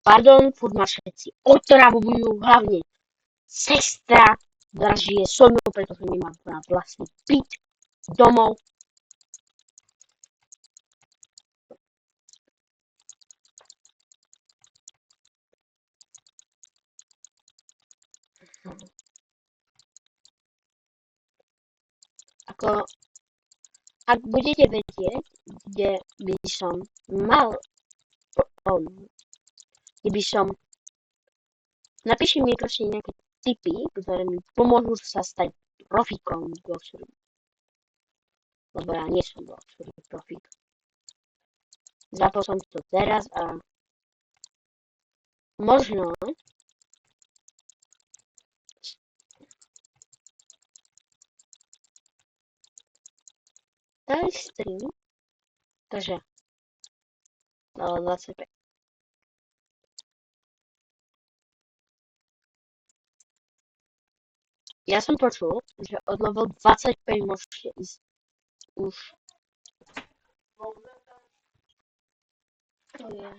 Pardon, furt ma všetci otravujú, hlavne sestra žije so mnou, pretože nemá vlastný byt, domov. Ako, ak budete vedieť, kde by som mal, kde by som, napíšte mi prosím nejaké tipy, ktoré mi pomôžu sa stať profikom v Luxury. Lebo ja nie som Luxury profik. Zapol som to teraz a možno daj stream, takže dalo 25. Ja som počul, že od level 25 môžete ísť už. To je